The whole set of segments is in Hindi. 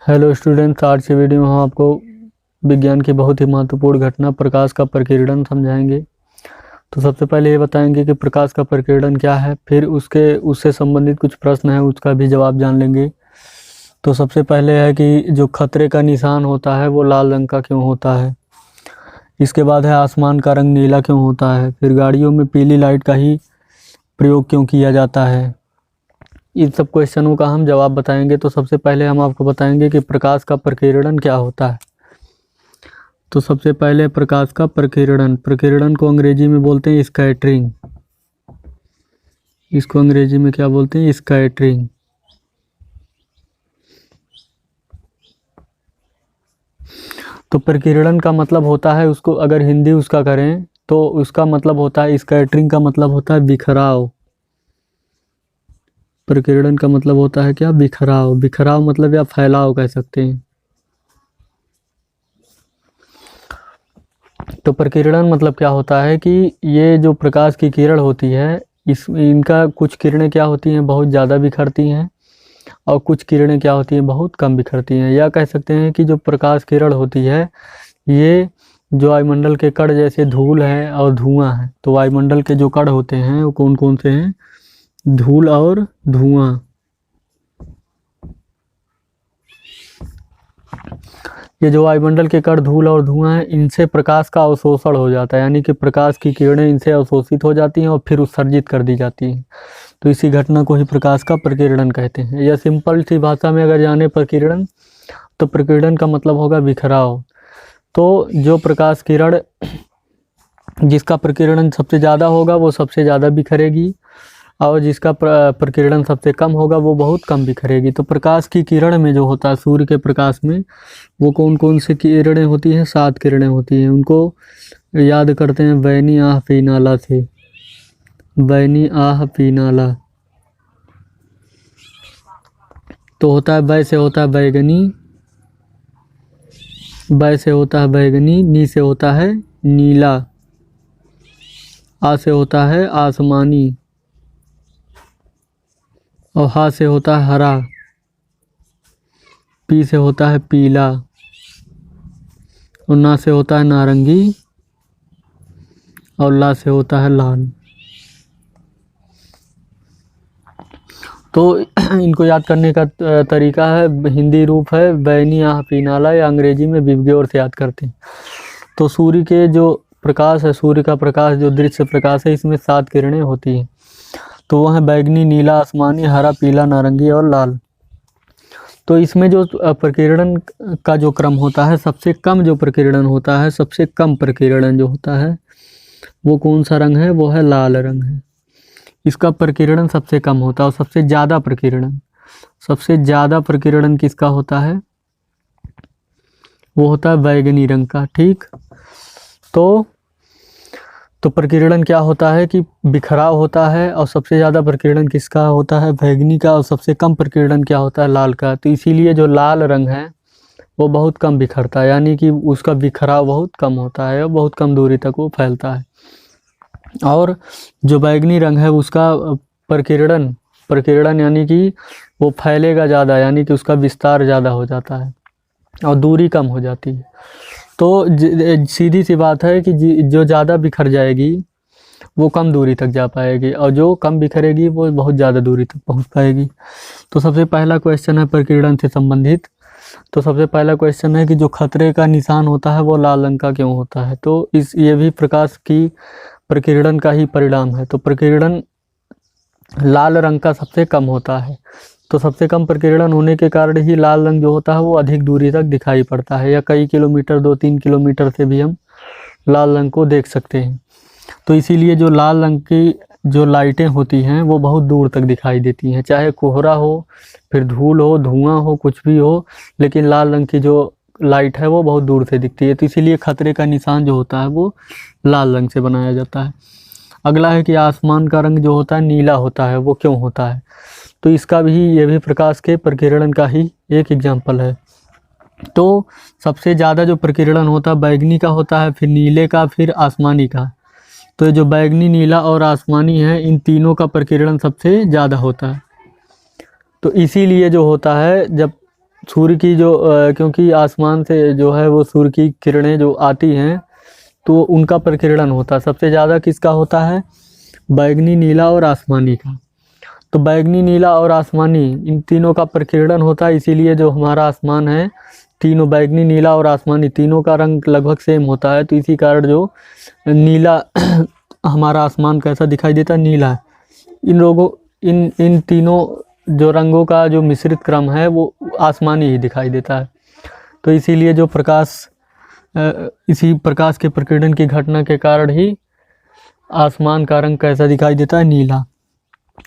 हेलो स्टूडेंट्स, आज की वीडियो में हम आपको विज्ञान की बहुत ही महत्वपूर्ण घटना प्रकाश का प्रकीर्णन समझाएंगे। तो सबसे पहले ये बताएंगे कि प्रकाश का प्रकीर्णन क्या है, फिर उससे संबंधित कुछ प्रश्न है उसका भी जवाब जान लेंगे। तो सबसे पहले है कि जो खतरे का निशान होता है वो लाल रंग का क्यों होता है। इसके बाद है आसमान का रंग नीला क्यों होता है। फिर गाड़ियों में पीली लाइट का ही प्रयोग क्यों किया जाता है। इन सब क्वेश्चनों का हम जवाब बताएंगे। तो सबसे पहले हम आपको बताएंगे कि प्रकाश का प्रकीर्णन क्या होता है। तो सबसे पहले प्रकाश का प्रकीर्णन को अंग्रेजी में बोलते हैं स्कैटरिंग। इसको अंग्रेजी में क्या बोलते हैं? स्कैटरिंग। तो प्रकीर्णन का मतलब होता है, उसको अगर हिंदी उसका करें तो उसका मतलब होता है, स्कैटरिंग का मतलब होता है बिखराव। प्रकीर्णन का मतलब होता है क्या? बिखराव। बिखराव मतलब या फैलाव कह सकते हैं। तो प्रकीर्णन मतलब क्या होता है कि ये जो प्रकाश की किरण होती है, इनका कुछ किरणें क्या होती हैं, बहुत ज़्यादा बिखरती हैं, और कुछ किरणें क्या होती हैं, बहुत कम बिखरती हैं। या कह सकते हैं कि जो प्रकाश किरण होती है, ये जो वायुमंडल के कण जैसे धूल है और धुआं है। तो वायुमंडल के जो कण होते हैं वो कौन कौन से हैं? धूल और धुआं। ये जो वायुमंडल के कण धूल और धुआं है, इनसे प्रकाश का अवशोषण हो जाता है, यानी कि प्रकाश की किरणें इनसे अवशोषित हो जाती हैं और फिर उत्सर्जित कर दी जाती हैं। तो इसी घटना को ही प्रकाश का प्रकीर्णन कहते हैं। या सिंपल सी भाषा में अगर जाने प्रकीर्णन, तो प्रकीर्णन का मतलब होगा बिखराव। तो जो प्रकाश किरण जिसका प्रकीर्णन सबसे ज़्यादा होगा वो सबसे ज़्यादा बिखरेगी, और जिसका प्रकीर्णन सबसे कम होगा वो बहुत कम बिखरेगी। तो प्रकाश की किरण में जो होता है, सूर्य के प्रकाश में, वो कौन कौन सी किरणें होती हैं? 7 किरणें होती हैं। उनको याद करते हैं बैनी आह पीनाला से। बैनी आह पीनाला तो होता है, बै से होता है बैगनी, बै से होता है बैगनी, नी से होता है नीला, आ से होता है आसमानी, और हा से होता है हरा, पी से होता है पीला, और ना से होता है नारंगी, और ला से होता है लाल। तो इनको याद करने का तरीका है, हिंदी रूप है बैनी आह पीनाला, या अंग्रेजी में विबग्योर से याद करते हैं। तो सूर्य के जो प्रकाश है, सूर्य का प्रकाश जो दृश्य प्रकाश है, इसमें 7 किरणें होती हैं। तो वो है बैगनी, नीला, आसमानी, हरा, पीला, नारंगी और लाल। तो इसमें जो प्रकीर्णन का जो क्रम होता है, सबसे कम जो प्रकीर्णन होता है, सबसे कम प्रकीर्णन जो होता है, वो कौन सा रंग है? वो है लाल रंग है। इसका प्रकीर्णन सबसे कम होता है। और सबसे ज़्यादा प्रकीर्णन किसका होता है? वो होता है बैगनी रंग का। ठीक। तो प्रकीर्णन क्या होता है कि बिखराव होता है, और सबसे ज़्यादा प्रकीर्णन किसका होता है? बैगनी का। और सबसे कम प्रकीर्णन क्या होता है? लाल का। तो इसीलिए जो लाल रंग है वो बहुत कम बिखरता है, यानी कि उसका बिखराव बहुत कम होता है और बहुत कम दूरी तक वो फैलता है। और जो बैगनी रंग है उसका प्रकीर्णन यानी कि वो फैलेगा ज़्यादा, यानी कि उसका विस्तार ज़्यादा हो जाता है और दूरी कम हो जाती है। तो सीधी सी बात है कि जो ज़्यादा बिखर जाएगी वो कम दूरी तक जा पाएगी, और जो कम बिखरेगी वो बहुत ज़्यादा दूरी तक पहुंच पाएगी। तो सबसे पहला क्वेश्चन है प्रकीर्णन से संबंधित। तो सबसे पहला क्वेश्चन है कि जो खतरे का निशान होता है वो लाल रंग का क्यों होता है। तो ये भी प्रकाश की प्रकीर्णन का ही परिणाम है। तो प्रकीर्णन लाल रंग का सबसे कम होता है। तो सबसे कम प्रकीर्णन होने के कारण ही लाल रंग जो होता है वो अधिक दूरी तक दिखाई पड़ता है, या कई किलोमीटर, 2-3 किलोमीटर से भी हम लाल रंग को देख सकते हैं। तो इसीलिए जो लाल रंग की जो लाइटें होती हैं वो बहुत दूर तक दिखाई देती हैं, चाहे कोहरा हो, फिर धूल हो, धुआं हो, कुछ भी हो, लेकिन लाल रंग की जो लाइट है वो बहुत दूर से दिखती है। तो इसीलिए खतरे का निशान जो होता है वो लाल रंग से बनाया जाता है। अगला है कि आसमान का रंग जो होता है नीला होता है, वो क्यों होता है। तो इसका भी, ये भी प्रकाश के प्रकीर्णन का ही एक एग्जाम्पल है। तो सबसे ज़्यादा जो प्रकीर्णन होता है बैगनी का होता है, फिर नीले का, फिर आसमानी का। तो जो बैगनी, नीला और आसमानी है, इन तीनों का प्रकीर्णन सबसे ज़्यादा होता है। तो इसीलिए जो होता है, जब सूर्य की जो क्योंकि आसमान से जो है वो सूर्य की किरणें जो आती हैं तो उनका प्रकीर्णन होता है। सबसे ज़्यादा किसका होता है? बैगनी, नीला और आसमानी का। तो बैगनी, नीला और आसमानी इन तीनों का प्रकीर्णन होता है, इसीलिए जो हमारा आसमान है तीनों बैगनी, नीला और आसमानी तीनों का रंग लगभग सेम होता है। तो इसी कारण जो नीला हमारा आसमान कैसा दिखाई देता है? नीला है। इन तीनों जो रंगों का जो मिश्रित क्रम है वो आसमानी ही दिखाई देता है। तो इसीलिए जो इसी प्रकाश के प्रकीर्णन की घटना के कारण ही आसमान का रंग कैसा दिखाई देता है? नीला।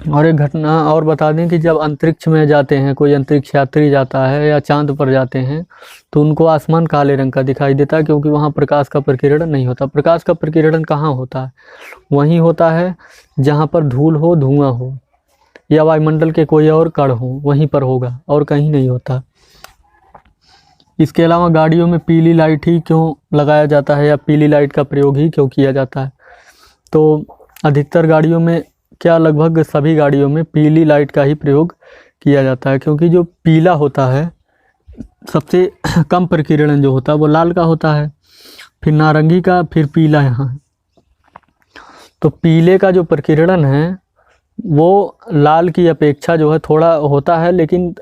और एक घटना और बता दें कि जब अंतरिक्ष में जाते हैं, कोई अंतरिक्ष यात्री जाता है या चांद पर जाते हैं तो उनको आसमान काले रंग का दिखाई देता है, क्योंकि वहाँ प्रकाश का प्रकीर्णन नहीं होता। प्रकाश का प्रकीर्णन कहाँ होता है? वहीं होता है जहाँ पर धूल हो, धुआं हो या वायुमंडल के कोई और कण हो, वहीं पर होगा और कहीं नहीं होता। इसके अलावा गाड़ियों में पीली लाइट ही क्यों लगाया जाता है या पीली लाइट का प्रयोग ही क्यों किया जाता है? तो अधिकतर गाड़ियों में, क्या लगभग सभी गाड़ियों में पीली लाइट का ही प्रयोग किया जाता है, क्योंकि जो पीला होता है सबसे कम प्रकीर्णन जो होता है वो लाल का होता है, फिर नारंगी का, फिर पीला यहाँ है। तो पीले का जो प्रकीर्णन है वो लाल की अपेक्षा जो है थोड़ा होता है, लेकिन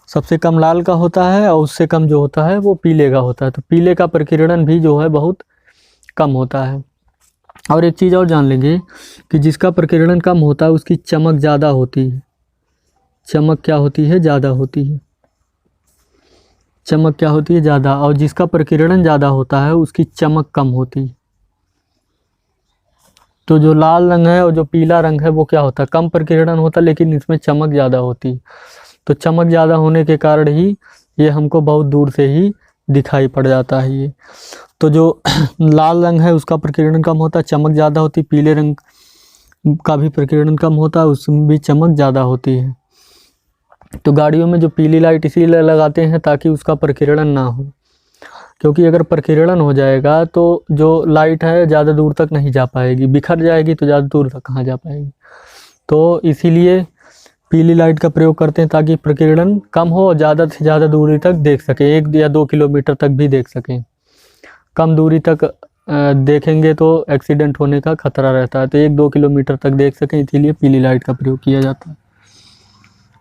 सबसे कम लाल का होता है और उससे कम जो होता है वो पीले का होता है। तो पीले का प्रकीर्णन भी जो है बहुत कम होता है। और एक चीज़ और जान लेंगे कि जिसका प्रकीर्णन कम होता है उसकी चमक ज़्यादा होती है। चमक क्या होती है? ज़्यादा होती है। चमक क्या होती है? ज़्यादा। और जिसका प्रकीर्णन ज़्यादा होता है उसकी चमक कम होती है। तो जो लाल रंग है और जो पीला रंग है वो क्या होता है? कम प्रकीर्णन होता है, लेकिन इसमें चमक ज़्यादा होती है। तो चमक ज़्यादा होने के कारण ही ये हमको बहुत दूर से ही दिखाई पड़ जाता है ये। तो जो लाल रंग है उसका प्रकीर्णन कम होता है, चमक ज़्यादा होती। पीले रंग का भी प्रकीर्णन कम होता है, उसमें भी चमक ज़्यादा होती है। तो गाड़ियों में जो पीली लाइट इसीलिए लगाते हैं ताकि उसका प्रकीर्णन ना हो, क्योंकि अगर प्रकीर्णन हो जाएगा तो जो लाइट है ज़्यादा दूर तक नहीं जा पाएगी, बिखर जाएगी तो ज़्यादा दूर तक कहाँ जा पाएगी। तो इसीलिए पीली लाइट का प्रयोग करते हैं ताकि प्रकीर्णन कम हो और ज़्यादा से ज़्यादा दूरी तक देख सकें, 1 या 2 किलोमीटर तक भी देख सकें। कम दूरी तक देखेंगे तो एक्सीडेंट होने का खतरा रहता है, तो 1-2 किलोमीटर तक देख सकें, इसीलिए पीली लाइट का प्रयोग किया जाता है।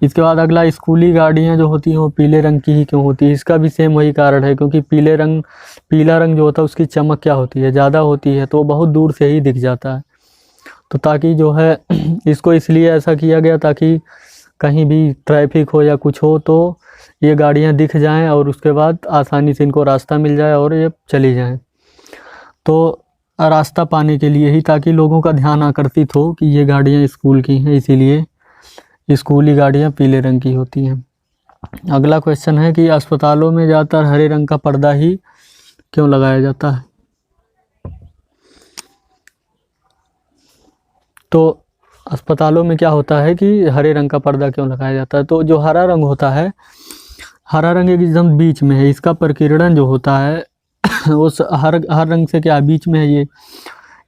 इसके बाद अगला, स्कूली गाड़ियाँ जो होती हैं वो पीले रंग की ही क्यों होती है? इसका भी सेम वही कारण है, क्योंकि पीला रंग जो होता है उसकी चमक क्या होती है? ज़्यादा होती है, तो बहुत दूर से ही दिख जाता है। तो ताकि जो है इसको इसलिए ऐसा किया गया ताकि कहीं भी ट्रैफिक हो या कुछ हो तो ये गाड़ियाँ दिख जाएं और उसके बाद आसानी से इनको रास्ता मिल जाए और ये चली जाएं। तो रास्ता पाने के लिए ही, ताकि लोगों का ध्यान आकर्षित हो कि ये गाड़ियाँ स्कूल की हैं, इसीलिए स्कूली गाड़ियाँ पीले रंग की होती हैं। अगला क्वेश्चन है कि अस्पतालों में ज़्यादातर हरे रंग का पर्दा ही क्यों लगाया जाता है? तो अस्पतालों में क्या होता है कि हरे रंग का पर्दा क्यों लगाया जाता है? तो जो हरा रंग होता है, हरा रंग एकदम बीच में है, इसका प्रकीर्णन जो होता है वो हर रंग से क्या बीच में है। ये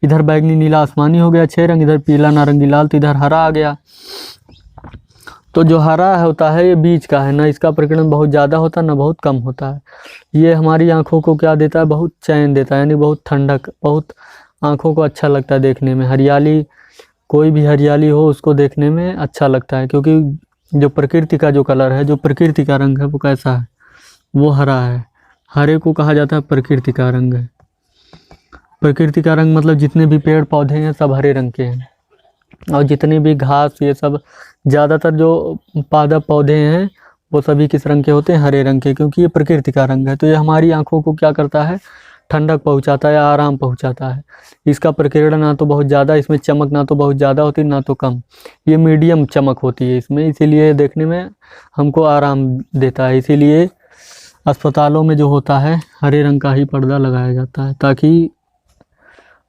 इधर बैगनी, नीला, आसमानी हो गया 6 रंग, इधर पीला, नारंगी, लाल, तो इधर हरा आ गया। तो जो हरा होता है ये बीच का है, ना इसका प्रकीर्णन बहुत ज़्यादा होता है ना बहुत कम होता है। ये हमारी आँखों को क्या देता है? बहुत चैन देता है, यानी बहुत ठंडक, बहुत आँखों को अच्छा लगता है देखने में। हरियाली, कोई भी हरियाली हो उसको देखने में अच्छा लगता है, क्योंकि जो प्रकृति का जो कलर है, जो प्रकृति का रंग है वो कैसा है? वो हरा है। हरे को कहा जाता है प्रकृति का रंग है। प्रकृति का रंग मतलब जितने भी पेड़ पौधे हैं सब हरे रंग के हैं, और जितने भी घास, ये सब ज़्यादातर जो पादप पौधे हैं वो सभी किस रंग के होते हैं? हरे रंग के, क्योंकि ये प्रकृति का रंग है। तो ये हमारी आँखों को क्या करता है? ठंडक पहुंचाता है, आराम पहुंचाता है। इसका प्रकीर्णन ना तो बहुत ज़्यादा, इसमें चमक ना तो बहुत ज़्यादा होती ना तो कम, ये मीडियम चमक होती है इसमें, इसीलिए देखने में हमको आराम देता है। इसीलिए अस्पतालों में जो होता है हरे रंग का ही पर्दा लगाया जाता है ताकि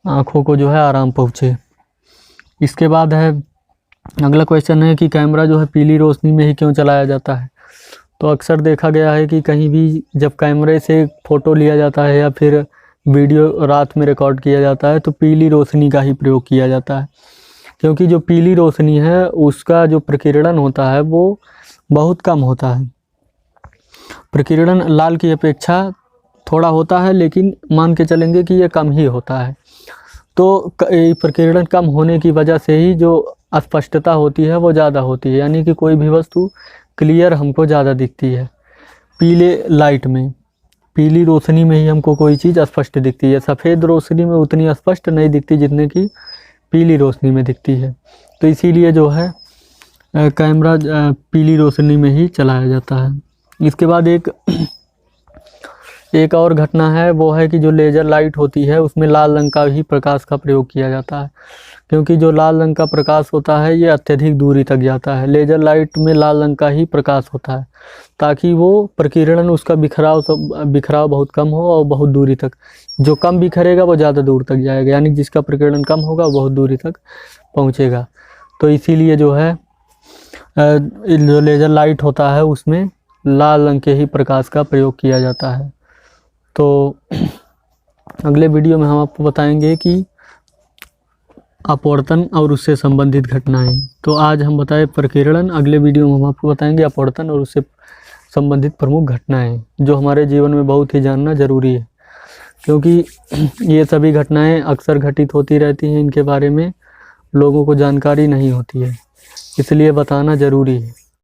आँखों को जो है आराम पहुँचे। इसके बाद है अगला क्वेश्चन है कि कैमरा जो है पीली रोशनी में ही क्यों चलाया जाता है? तो अक्सर देखा गया है कि कहीं भी जब कैमरे से फ़ोटो लिया जाता है या फिर वीडियो रात में रिकॉर्ड किया जाता है तो पीली रोशनी का ही प्रयोग किया जाता है, क्योंकि जो पीली रोशनी है उसका जो प्रकीर्णन होता है वो बहुत कम होता है। प्रकीर्णन लाल की अपेक्षा थोड़ा होता है, लेकिन मान के चलेंगे कि ये कम ही होता है। तो प्रकीर्णन कम होने की वजह से ही जो अस्पष्टता होती है वो ज़्यादा होती है, यानी कि कोई भी वस्तु क्लियर हमको ज़्यादा दिखती है। पीले लाइट में, पीली रोशनी में ही हमको कोई चीज़ स्पष्ट दिखती है। सफ़ेद रोशनी में उतनी स्पष्ट नहीं दिखती जितने की पीली रोशनी में दिखती है। तो इसीलिए जो है कैमरा पीली रोशनी में ही चलाया जाता है। इसके बाद एक और घटना है, वो है कि जो लेज़र लाइट होती है उसमें लाल रंग का ही प्रकाश का प्रयोग किया जाता है, क्योंकि जो लाल रंग का प्रकाश होता है ये अत्यधिक दूरी तक जाता है। लेज़र लाइट में लाल रंग का ही प्रकाश होता है ताकि वो प्रकीर्णन उसका बिखराव बहुत कम हो और बहुत दूरी तक, जो कम बिखरेगा वो ज़्यादा दूर तक जाएगा, यानी जिसका प्रकीर्णन कम होगा वो बहुत दूरी तक पहुँचेगा। तो इसीलिए जो है जो लेज़र लाइट होता है उसमें लाल रंग के ही प्रकाश का प्रयोग किया जाता है। तो अगले वीडियो में हम आपको बताएंगे कि अपवर्तन और उससे संबंधित घटनाएं। तो आज हम बताए प्रकीर्णन, अगले वीडियो में हम आपको बताएंगे अपवर्तन और उससे संबंधित प्रमुख घटनाएं, जो हमारे जीवन में बहुत ही जानना ज़रूरी है, क्योंकि ये सभी घटनाएं अक्सर घटित होती रहती हैं, इनके बारे में लोगों को जानकारी नहीं होती है, इसलिए बताना ज़रूरी है।